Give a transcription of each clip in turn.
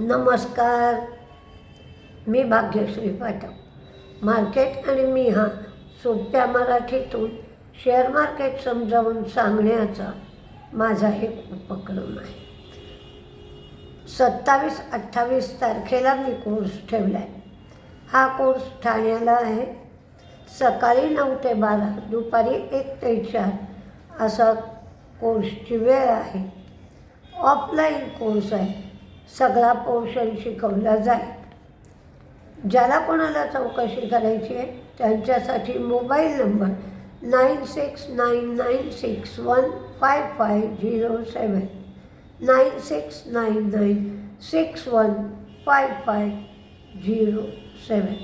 नमस्कार. मी भाग्यश्री पाठक. मार्केट आणि मी हा सोप्या मराठीतून शेअर मार्केट समजावून सांगण्याचा माझा एक उपक्रम आहे. 27-28 तारखेला मी कोर्स ठेवला आहे. हा कोर्स ठाण्याला आहे. सकाळी 9 ते 12, दुपारी 1 ते 4 असा कोर्सची वेळ आहे. ऑफलाईन कोर्स आहे. सगळा पोर्शन शिकवला जाईल. ज्याला कोणाला चौकशी करायची आहे त्यांच्यासाठी मोबाईल नंबर 9699615507 9699615507.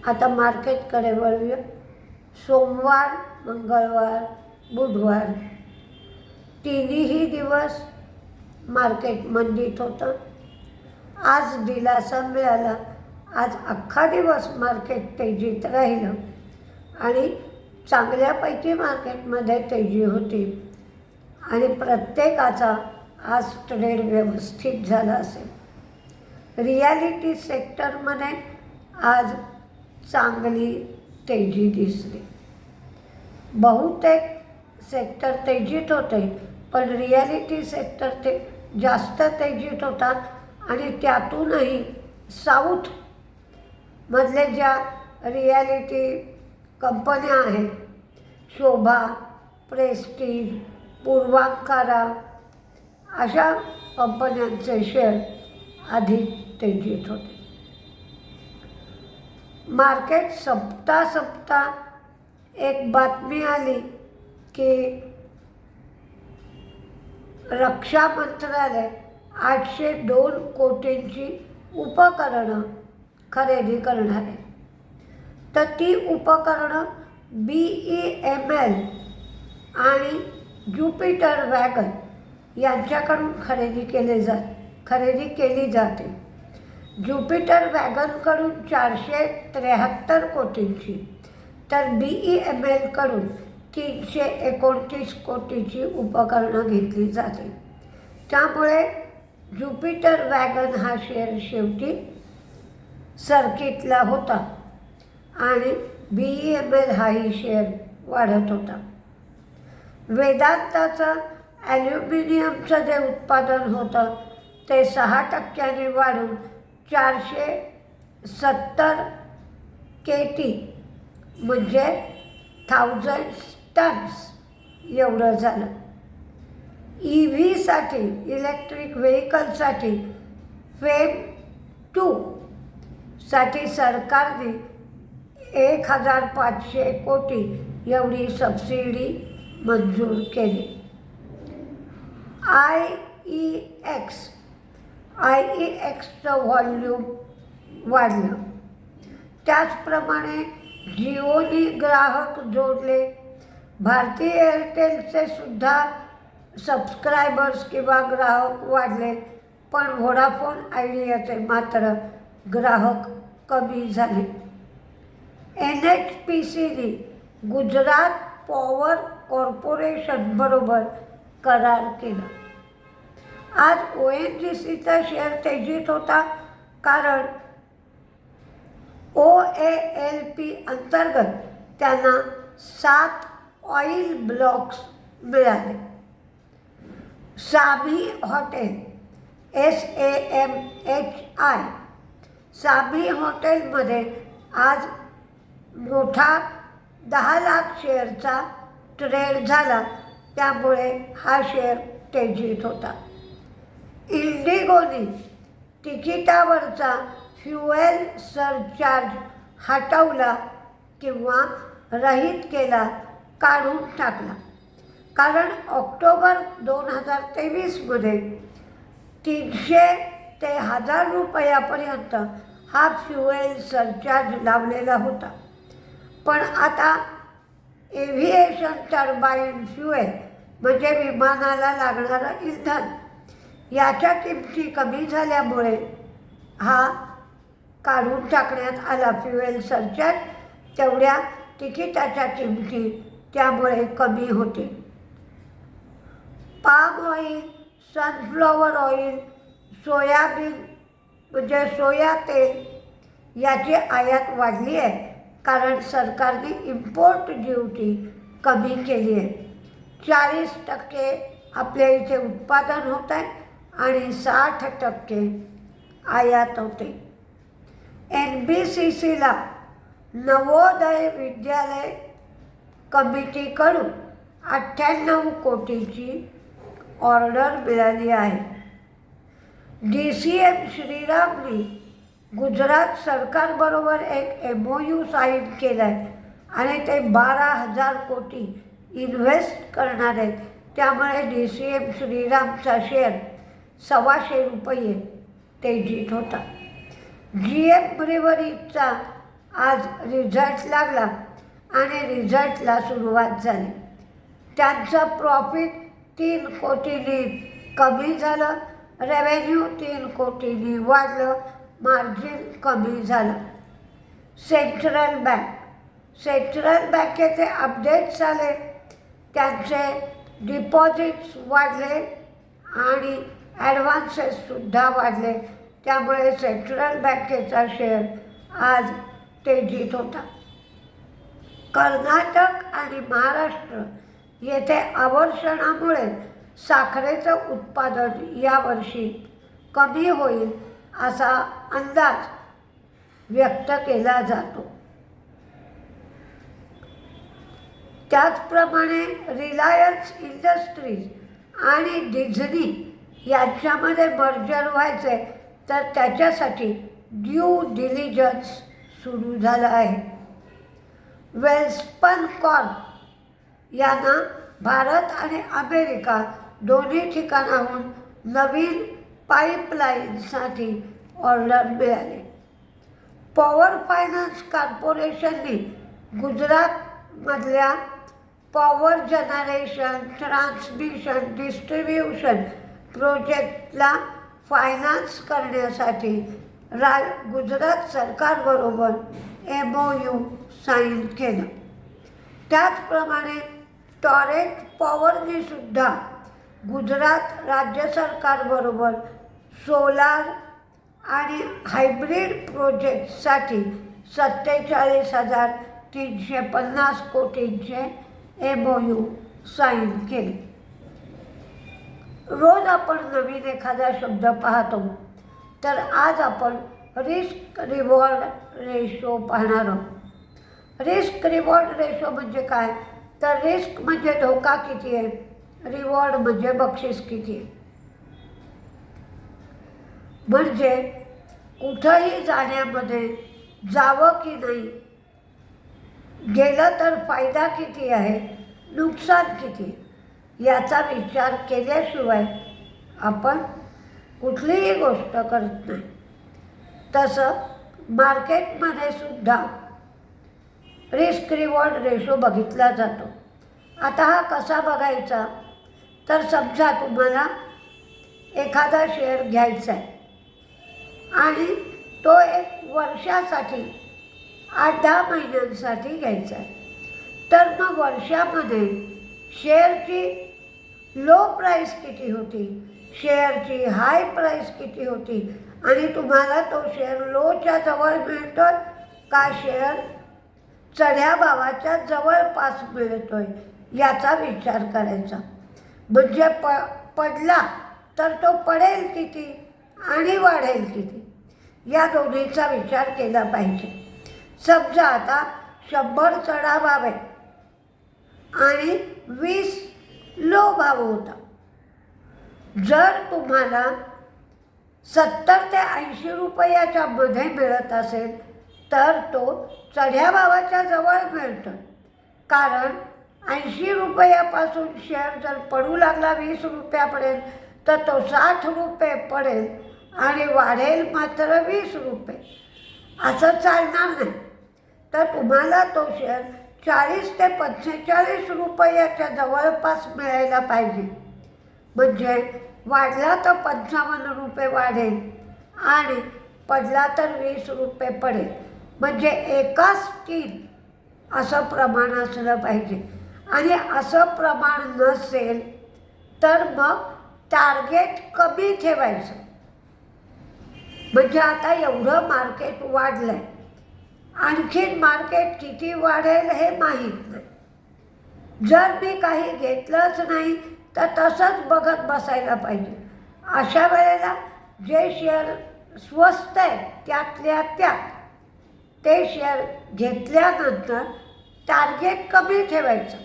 आता मार्केटकडे वळूया. सोमवार, मंगळवार, बुधवार तिन्ही दिवस मार्केट मंदीत होतं. आज दिलासा मिळाला. आज अख्खा दिवस मार्केट तेजीत राहिलं आणि चांगल्यापैकी मार्केटमध्ये तेजी होती आणि प्रत्येकाचा आज ट्रेड व्यवस्थित झाला असेल. रियालिटी सेक्टरमध्ये आज चांगली तेजी दिसली. बहुतेक सेक्टर तेजीत होते, पण रियालिटी सेक्टर ते जास्त तेजीत होता आणि त्यातूनही साऊथमधले ज्या रियालिटी कंपन्या आहेत, शोभा, प्रेस्टीज, पूर्वांकारा अशा कंपन्यांचे शेअर अधिक तेजीत होते. मार्केट सप्ता एक बातमी आली की रक्षा मंत्रालय 802 कोटींची उपकरणं खरेदी करणार आहे. तर ती उपकरणं BEML आणि ज्युपिटर वॅगन यांच्याकडून खरेदी केली जाते. ज्युपिटर वॅगनकडून 473 कोटींची तर BEMLकडून 329 कोटीची उपकरणं घेतली जाते. त्यामुळे ज्युपिटर वॅगन हा शेअर शेवटी सर्किटला होता आणि BEML हाही शेअर वाढत होता. वेदांताचं ॲल्युमिनियमचं जे उत्पादन होतं ते 6% वाढून 470 KT म्हणजे 1000 टन्स एवढं झालं. EVसाठी इलेक्ट्रिक व्हेकलसाठी फेम 2 साठी सरकारने 1500 कोटी एवढी सबसिडी मंजूर केली. IEXचं व्हॉल्यूम वाढलं. त्याचप्रमाणे जिओनी ग्राहक जोडले. भारती एअरटेलचे सुद्धा सबस्क्रायबर्स किंवा ग्राहक वाढले, पण व्होडाफोन आयडियाचे मात्र ग्राहक कमी झाले. NHPCने गुजरात पॉवर कॉर्पोरेशनबरोबर करार केला. आज ONGCचा शेअर तेजीत होता, कारण OALP अंतर्गत त्यांना 7 ऑइल ब्लॉक्स मिळाले. सामी हॉटेल SAMHI सामी हॉटेलमध्ये आज मोठा 10 लाख शेअरचा ट्रेड झाला, त्यामुळे हा शेअर तेजीत होता. इंडिगोने तिकिटावरचा फ्युएल सरचार्ज हटवला किंवा रहित केला, काढून टाकला. कारण ऑक्टोबर 2023मध्ये 300 ते 1000 रुपयापर्यंत हा फ्युएल सरचार्ज लावलेला होता. पण आता एव्हिएशन टर्बाईन फ्युएल म्हणजे विमानाला लागणारं इंधन याच्या किमती कमी झाल्यामुळे हा काढून टाकण्यात आला फ्युएल सरचार्ज. तेवढ्या तिकिटाच्या किमती त्यामुळे कमी होते. Palm oil sunflower oil, soybean म्हणजे सोया तेल याची आयात वाढली आहे, कारण सरकारने इम्पोर्ट ड्युटी कमी केली आहे. 40% आपल्या इथे उत्पादन होत आहे आणि 60% आयात होते. NBCCला नवोदय विद्यालय कमिटीकडून 98 कोटीची ऑर्डर मिळाली आहे. DCM श्रीरामने गुजरात सरकारबरोबर एक MOU साईन केला आहे आणि ते 12,000 कोटी इन्व्हेस्ट करणार आहेत. त्यामुळे DCM श्रीरामचा शेअर ₹125 तेजीत होता. GM ब्रिवरीचा आज रिझल्ट लागला आणि रिझल्टला सुरुवात झाली. त्यांचं प्रॉफिट 3 कोटींनी कमी झालं, रेव्हेन्यू 3 कोटींनी वाढलं, मार्जिन कमी झालं. सेंट्रल बँकेचे अपडेट्स आले, त्यांचे डिपॉझिट्स वाढले आणि ॲडव्हान्सेससुद्धा वाढले. त्यामुळे सेंट्रल बँकेचा शेअर आज तेजीत होता. कर्नाटक आणि महाराष्ट्र येथे अवर्षणामुळे साखरेचं उत्पादन यावर्षी कमी होईल असा अंदाज व्यक्त केला जातो. त्याचप्रमाणे रिलायन्स इंडस्ट्रीज आणि डिझनी यांच्यामध्ये मर्जर व्हायचे, तर त्याच्यासाठी ड्यू डिलिजन्स सुरू झालं आहे. वेल्स्पन कॉर्प यांना भारत आणि अमेरिका दोन्ही ठिकाणाहून नवीन पाईपलाईनसाठी ऑर्डर मिळाले. पॉवर फायनान्स कॉर्पोरेशनने गुजरातमधल्या पॉवर जनरेशन, ट्रान्समिशन, डिस्ट्रीब्युशन प्रोजेक्टला फायनान्स करण्यासाठी गुजरात सरकारबरोबर MOU साईन केलं. त्याचप्रमाणे टॉरेंट पॉवरने सुद्धा गुजरात राज्य सरकारबरोबर सोलार आणि हायब्रिड प्रोजेक्टसाठी 47,350 कोटींचे MOU साईन केले. रोज आपण नवीन एखादा शब्द पाहतो, तर आज आपण रिस्क रिवॉर्ड रेशो पाहणार आहोत. रिस्क रिवॉर्ड रेशो म्हणजे काय? तर रिस्क म्हणजे धोका किती आहे, रिवॉर्ड म्हणजे बक्षीस किती आहे. म्हणजे कुठंही जाण्यामध्ये जावं की नाही, गेलं तर फायदा किती आहे, नुकसान किती आहे, याचा विचार केल्याशिवाय आपण कुठलीही गोष्ट करत नाही. तसं मार्केटमध्ये सुद्धा रिस्क रिवॉर्ड रेशो बघितला जातो. आता हा कसा बघायचा? तर समजा तुम्हाला एखादा शेअर घ्यायचा आहे आणि तो एक वर्षासाठी 8-10 महिन्यांसाठी घ्यायचा आहे. तर मग वर्षामध्ये शेअरची लो प्राईस किती होती, शेअरची हाय प्राईस किती होती आणि तुम्हाला तो शेअर लोच्या जवळ मिळतोय का शेअर चढ्या भावाच्या जवळपास मिळतोय याचा विचार करायचा. म्हणजे पडला तर तो पडेल किती आणि वाढेल किती, या दोन्हीचा विचार केला पाहिजे. समजा आता 100 चढा भाव आहे आणि 20 लो भाव होता. जर तुम्हाला 70 ते 80 रुपयाच्या मध्ये मिळत असेल तर तो चढ्या भावाच्या जवळ मिळतो. कारण 80 रुपयापासून शेअर जर पडू लागला 20 रुपयापर्यंत तर तो 60 रुपये पडेल आणि वाढेल मात्र 20 रुपये. असं चालणार नाही. तर तुम्हाला तो शेअर 40 ते 45 रुपयाच्या जवळपास मिळायला पाहिजे. म्हणजे वाढला तर 55 रुपये वाढेल आणि पडला तर 20 रुपये पडेल. म्हणजे एकाच 3 असं प्रमाण असलं पाहिजे. आणि असं प्रमाण नसेल तर मग टार्गेट कमी ठेवायचं. म्हणजे आता एवढं मार्केट वाढलं आहे, आणखीन मार्केट किती वाढेल हे माहीत नाही. जर मी काही घेतलंच नाही तर तसंच बघत बसायला पाहिजे. अशा वेळेला जे शेअर स्वस्त आहे त्यातल्या त्यात ते शेअर घेतल्यानंतर टार्गेट कमी ठेवायचं,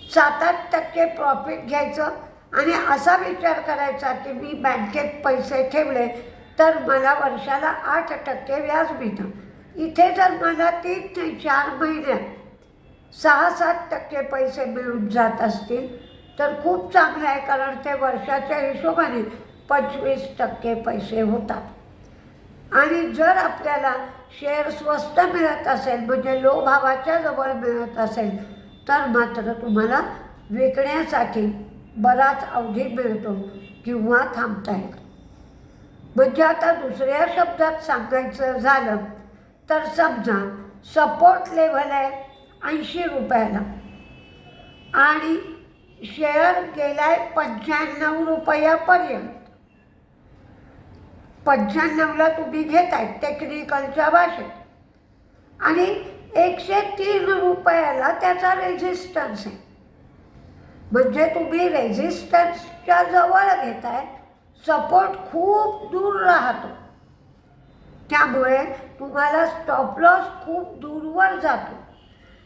7-8% प्रॉफिट घ्यायचं आणि असा विचार करायचा की मी बँकेत पैसे ठेवले तर मला वर्षाला 8% व्याज मिळतं. इथे जर मला 3 ते 4 महिन्यात 6-7% पैसे मिळून जात असतील तर खूप चांगलं आहे, कारण ते वर्षाच्या हिशोबाने 25% पैसे होतात. आणि जर आपल्याला शेअर स्वस्त मिळत असेल, म्हणजे लो भावाच्या जवळ मिळत असेल, तर मात्र तुम्हाला विकण्यासाठी बराच अवधी मिळतो किंवा थांबता येतो. म्हणजे आता दुसऱ्या शब्दात सांगायचं झालं तर समजा सपोर्ट लेव्हल आहे 80 रुपयाला आणि शेअर गेला आहे 95 रुपयापर्यंत. 95ला तुम्ही घेताय टेक्निकलच्या भाषेत आणि 103 रुपयाला त्याचा रेझिस्टन्स आहे. म्हणजे तुम्ही रेझिस्टन्सच्या जवळ घेताय, सपोर्ट खूप दूर राहतो, त्यामुळे तुम्हाला स्टॉप लॉस खूप दूरवर जातो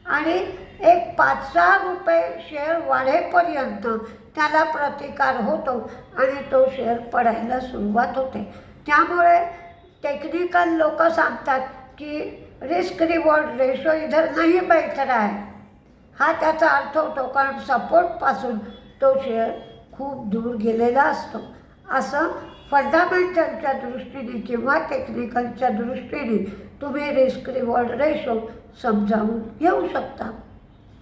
आणि एक 5-6 रुपये शेअर वाढेपर्यंत त्याला प्रतिकार होतो आणि तो शेअर पडायला सुरुवात होते. त्यामुळे टेक्निकल लोक सांगतात की रिस्क रिवॉर्ड रेशो इधर नाही बैठ रहा है. हा त्याचा अर्थ होतो, कारण सपोर्टपासून तो शेअर खूप दूर गेलेला असतो. असं फंडामेंटलच्या दृष्टीने किंवा टेक्निकलच्या दृष्टीने तुम्ही रिस्क रिवॉर्ड रेशो समजावून घेऊ शकता.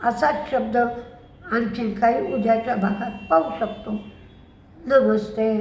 असाच शब्द आणखीन काही उद्याच्या भागात पाहू शकतो. नमस्ते.